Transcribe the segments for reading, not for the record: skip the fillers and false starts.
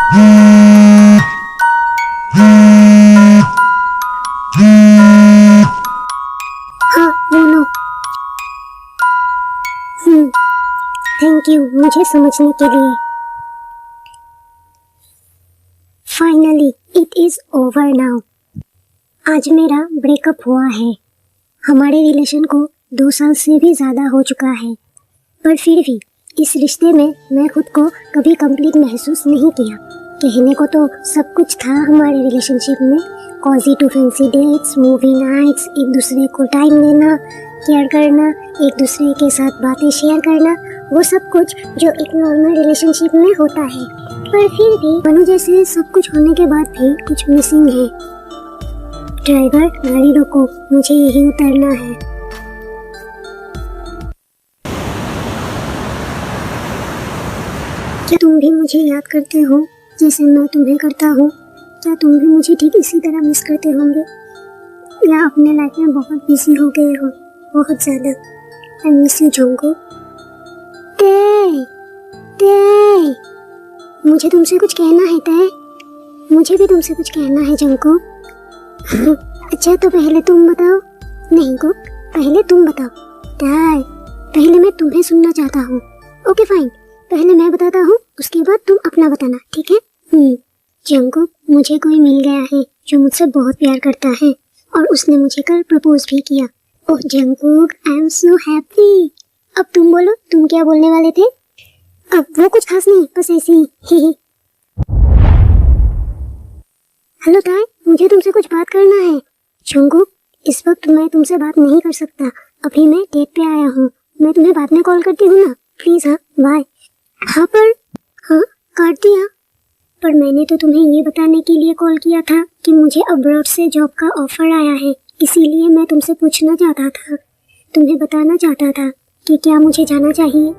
हाँ बोलो। Thank you मुझे समझने के लिए। Finally it is over now. आज मेरा ब्रेकअप हुआ है। हमारे रिलेशन को 2 साल से भी ज़्यादा हो चुका है, पर फिर भी इस रिश्ते में मैं खुद को कभी कंप्लीट महसूस नहीं किया। कहने को तो सब कुछ था हमारे रिलेशनशिप में, cozy to fancy dates, movie nights, एक दूसरे को टाइम देना, केयर करना, एक दूसरे के साथ बातें शेयर करना, वो सब कुछ जो एक नॉर्मल रिलेशनशिप में होता है। पर फिर भी मनु जैसे सब कुछ होने के बाद भी कुछ मिसिंग है। ड्राइवर गाड़ी रोको, मुझे यही उतरना है। क्या तुम भी मुझे याद करते हो जैसे मैं तुम्हें करता हूँ? क्या तुम भी मुझे ठीक इसी तरह मिस करते होंगे, या अपने लाइफ में बहुत बिजी हो गए हो, बहुत ज़्यादा? I miss you Jungkook. मुझे तुमसे कुछ कहना है तय। मुझे भी तुमसे कुछ कहना है जंगकुक। अच्छा तो पहले तुम बताओ। नहीं कुक, पहले तुम बताओ। तय, पहले मैं तुम्हें सुनना चाहता हूँ। ओके फाइन, पहले मैं बताता हूँ, उसके बाद तुम अपना बताना, ठीक है? जंगकुक, मुझे कोई मिल गया है जो मुझसे बहुत प्यार करता है और उसने मुझे कल प्रपोज भी किया। Oh Jungkook, I am so happy. अब तुम बोलो, तुम क्या बोलने वाले थे? अब वो कुछ खास नहीं, बस ऐसे ही। हेलो ताई, मुझे तुमसे कुछ बात करना है। जंगकुक, इस वक्त मैं तुमसे बात नहीं कर सकता, अभी मैं डेट पे आया हूँ। मैं तुम्हें बाद में कॉल करती हूँ ना, प्लीज। हाँ बाय। हाँ काट दिया। पर मैंने तो तुम्हें ये बताने के लिए कॉल किया था कि मुझे अब्रॉड से जॉब का ऑफर आया है, इसीलिए मैं तुमसे पूछना चाहता था, तुम्हें बताना चाहता था कि क्या मुझे जाना चाहिए।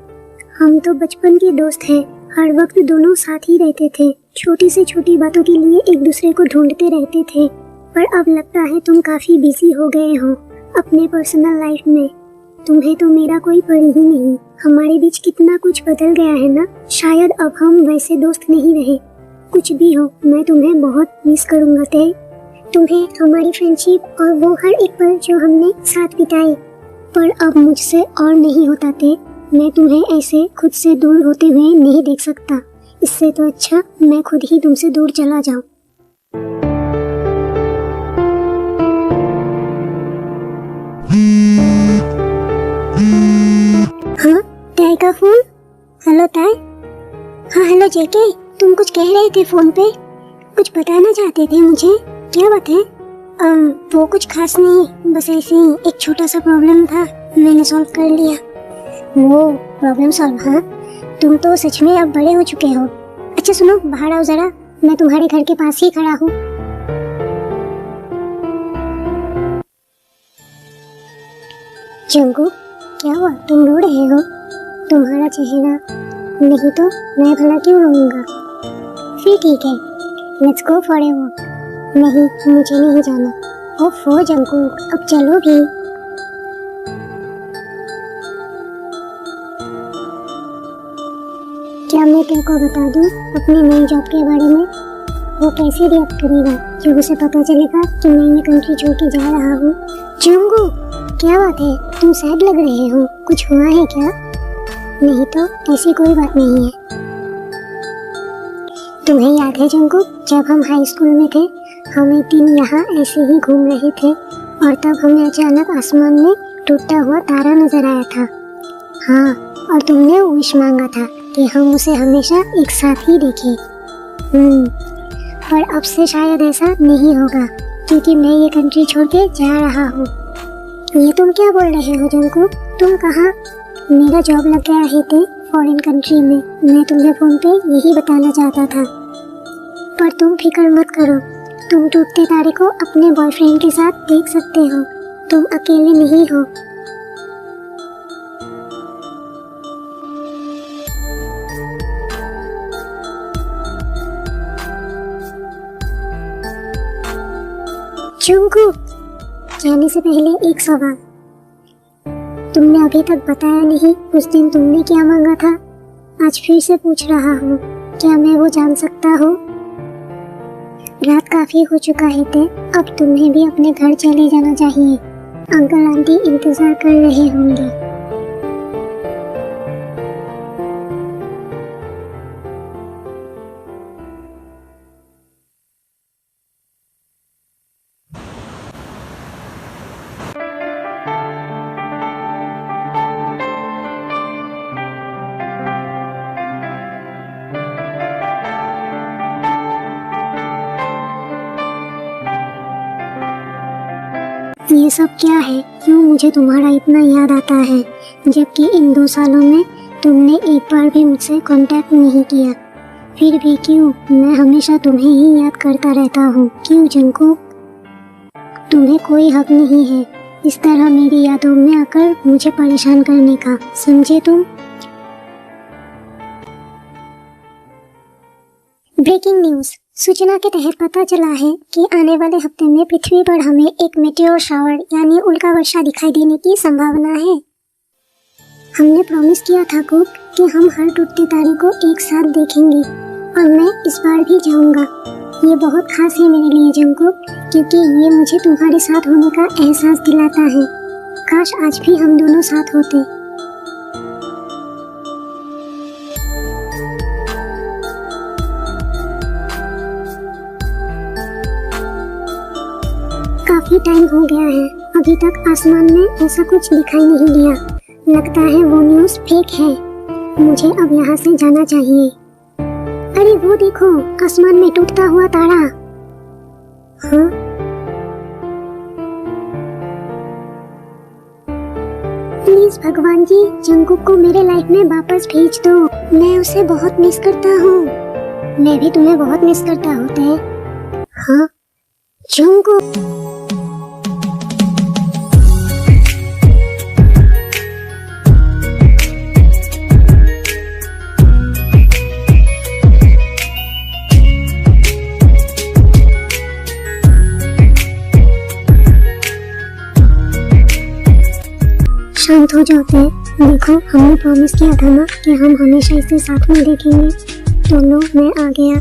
हम तो बचपन के दोस्त हैं, हर वक्त दोनों साथ ही रहते थे, छोटी से छोटी बातों के लिए एक दूसरे को ढूंढते रहते थे। पर अब लगता है तुम काफी बिजी हो गए हो अपने पर्सनल लाइफ में। तुम्हें तो मेरा कोई पड़ी ही नहीं। हमारे बीच कितना कुछ बदल गया है ना, शायद अब हम वैसे दोस्त नहीं रहे। कुछ भी हो, मैं तुम्हें बहुत मिस करूंगा तय, तुम्हें, हमारी फ्रेंडशिप और वो हर एक पल जो हमने साथ बिताए। पर अब मुझसे और नहीं होता तय, मैं तुम्हें ऐसे खुद से दूर होते हुए नहीं देख सकता। इससे तो अच्छा मैं खुद ही तुमसे दूर चला जाऊं। हाँ ताई का फोन। हेलो ताई। हाँ हेलो जेके, तुम कुछ कह रहे थे फोन पे, कुछ बताना चाहते थे मुझे, क्या बात है? वो कुछ खास नहीं, बस ऐसे ही एक छोटा सा प्रॉब्लम था, मैंने सॉल्व कर लिया। वो प्रॉब्लम सॉल्व? हाँ, तुम तो सच में अब बड़े हो चुके हो। अच्छा सुनो, बाहर आओ जरा, मैं तुम्हारे घर के पास ही खड़ा हूँ। जंगकुक, क्या हुआ, तुम रो रहे हो? तुम्हारा चेहरा, नहीं तो मैं भला क्यों रोऊंगा? फिर ठीक है, let's go for a walk. नहीं, मुझे नहीं जाना। ओफो जंगकुक, अब चलो भी। क्या मैं तेरे को बता दूं अपनी नई जॉब के बारे में? वो कैसे रिएक्ट करेगा जब उसे पता चलेगा कि मैं ये कंट्री छोड़ के जा रहा हूँ? जंगकुक, क्या बात है, तुम सैड लग रहे हो, कुछ हुआ है क्या? नहीं तो ऐसी कोई बात नहीं है। तुम्हें याद है जंगकुक, जब हम हाई स्कूल में थे, हम एक दिन यहाँ ऐसे ही घूम रहे थे और तब हमें अचानक आसमान में टूटता हुआ तारा नजर आया था। हाँ, और तुमने विश मांगा था कि हम उसे हमेशा एक साथ ही देखें। पर अब से शायद ऐसा नहीं होगा, क्योंकि मैं ये कंट्री छोड़ के जा रहा हूँ। ये तुम क्या बोल रहे हो जंगकुक? तुम कहाँ? मेरा जॉब लग गया है थे फॉरेन कंट्री में, मैं तुम्हें फोन पे यही बताना चाहता था। पर तुम फिक्र मत करो, तुम टूटते तारे को अपने बॉयफ्रेंड के साथ देख सकते हो, तुम अकेले नहीं हो। जंगकुक, जाने से पहले एक सवाल, तुमने अभी तक बताया नहीं उस दिन तुमने क्या मांगा था? आज फिर से पूछ रहा हूँ, क्या मैं वो जान सकता हूँ? रात काफी हो चुका है ते, अब तुम्हें भी अपने घर चले जाना चाहिए। अंकल आंटी इंतजार कर रहे होंगे। ये सब क्या है? क्यों मुझे तुम्हारा इतना याद आता है, जबकि इन 2 सालों में तुमने एक बार भी मुझसे कांटेक्ट नहीं किया। फिर भी क्यों? मैं हमेशा तुम्हें ही याद करता रहता हूँ। क्यों जंकुक? तुम्हें कोई हक नहीं है इस तरह मेरी यादों में आकर मुझे परेशान करने का, समझे तुम? Breaking news. सूचना के तहत पता चला है कि आने वाले हफ्ते में पृथ्वी पर हमें एक मेटेओर शावर यानी उल्का वर्षा दिखाई देने की संभावना है। हमने प्रॉमिस किया था कुक कि हम हर टूटते तारे को एक साथ देखेंगे और मैं इस बार भी जाऊंगा। ये बहुत खास है मेरे लिए जंकुक, क्योंकि ये मुझे तुम्हारे साथ होने का एहसास दिलाता है। काश आज भी हम दोनों साथ होते। काफी टाइम हो गया है, अभी तक आसमान में ऐसा कुछ दिखाई नहीं दिया। लगता है वो न्यूज़ फेक है। मुझे अब यहाँ से जाना चाहिए। अरे वो देखो, आसमान में टूटता हुआ तारा। हाँ? प्लीज भगवान जी, जंकुक को मेरे लाइफ में वापस भेज दो। मैं उसे बहुत मिस करता हूँ। मैं भी तुम्हें बहुत मिस करता हूँ ते। हाँ जंकुक। शांत हो जाते हैं। देखो, हमने प्रॉमिस किया था ना कि हम हमेशा इसे साथ में देखेंगे। तो लो, मैं आ गया।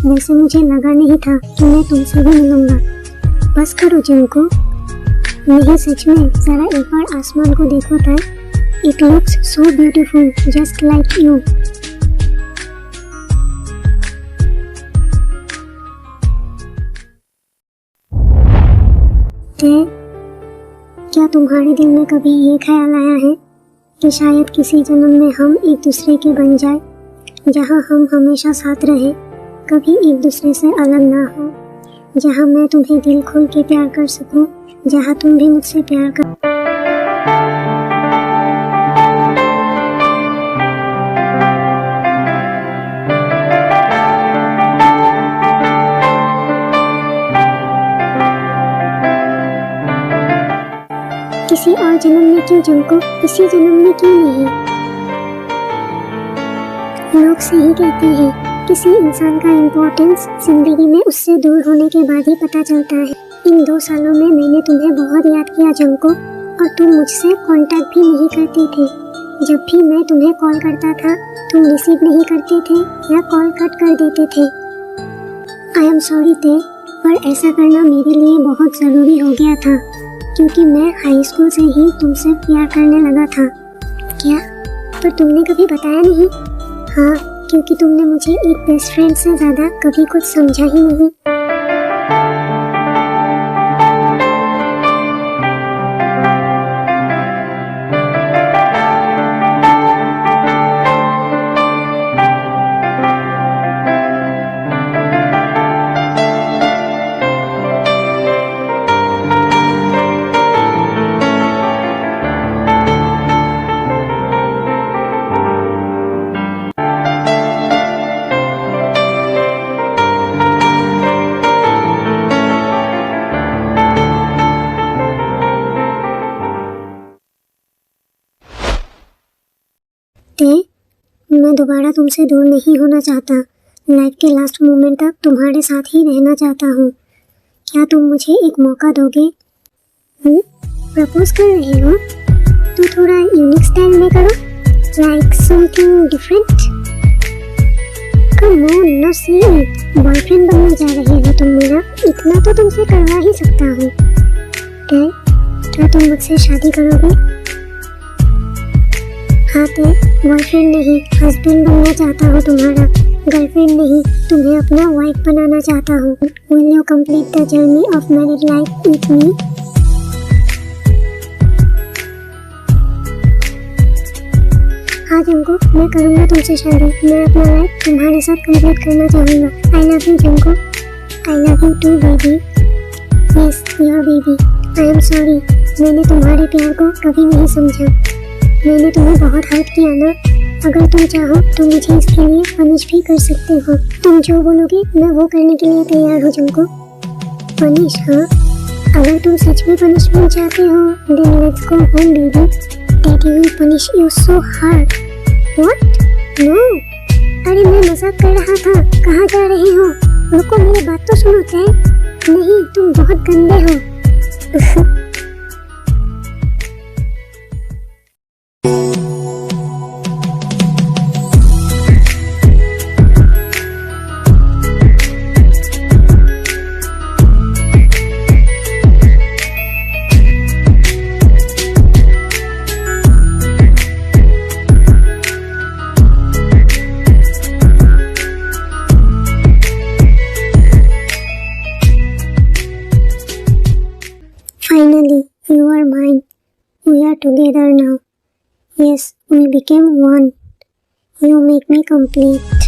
वैसे मुझे लगा नहीं था कि मैं तुमसे भी मिलूंगा। बस करो जंकुक। नहीं सच में, जरा एक बार आसमान को देखो था। It looks so beautiful, just like you. क्या तुम्हारे दिल में कभी ये ख्याल आया है कि शायद किसी जन्म में हम एक दूसरे के बन जाए, जहां हम हमेशा साथ रहे, कभी एक दूसरे से अलग ना हो, जहां मैं तुम्हें दिल खोल के प्यार कर सकूं, जहां तुम भी मुझसे प्यार कर। किसी और जन्म में क्यों जंकुक? इसी जन्म में क्यों नहीं? लोग सही कहते हैं, किसी इंसान का इम्पोर्टेंस जिंदगी में उससे दूर होने के बाद ही पता चलता है। इन 2 सालों में मैंने तुम्हें बहुत याद किया जंकुक, और तुम मुझसे कांटेक्ट भी नहीं करते थे। जब भी मैं तुम्हें कॉल करता था, तुम रिसीव नहीं करते थे या कॉल कट कर देते थे। आई एम सॉरी ते, पर ऐसा करना मेरे लिए बहुत ज़रूरी हो गया था, क्योंकि मैं हाई स्कूल से ही तुमसे प्यार करने लगा था। क्या? पर तुमने कभी बताया नहीं? हाँ, क्योंकि तुमने मुझे एक बेस्ट फ्रेंड से ज़्यादा कभी कुछ समझा ही नहीं। मैं दोबारा तुमसे दूर नहीं होना चाहता। लाइफ के लास्ट मोमेंट तक तुम्हारे साथ ही रहना चाहता हूँ। क्या तुम मुझे एक मौका दोगे? प्रपोज कर रहे हो तो थोड़ा यूनिक स्टाइल में करो, like something different. Come come on, no see, boyfriend बनने जा रहे हो तुम मेरा, इतना तो तुमसे करवा ही सकता हूँ। क्या तुम मुझसे शादी करोगे? हाँ बॉयफ्रेंड नहीं, हस्बैंड बनना चाहता हूँ तुम्हारा, गर्लफ्रेंड नहीं, तुम्हें अपना वाइफ बनाना चाहता हूँ। Will you complete the journey of married life with me? हाँ जंकुक, मैं करूँगा तुमसे शादी, मैं अपना लाइफ तुम्हारे साथ कंप्लीट करना चाहूँगा। I love you Jungkook, I love you too baby, yes your baby. I am sorry, मैंने तुम्हारे प्यार को कभी नहीं समझा, मैंने तुम्हें बहुत हर्ट किया ना। अगर तुम चाहो तो मुझे इसके लिए पनिश भी कर सकते हो, तुम जो बोलोगे मैं वो करने के लिए तैयार हूँ जंकुक। पनिश? हाँ, अगर तुम सच में पनिशमेंट चाहते हो then let's go home baby, daddy will punish you so hard. What? No, अरे मैं मजाक कर रहा था, कहाँ जा रहे हो? रुको मेरी बात तो सुनो। नहीं, तुम बहुत गंदे हो। Finally, you are mine. We are together now. Yes, we became one. You make me complete.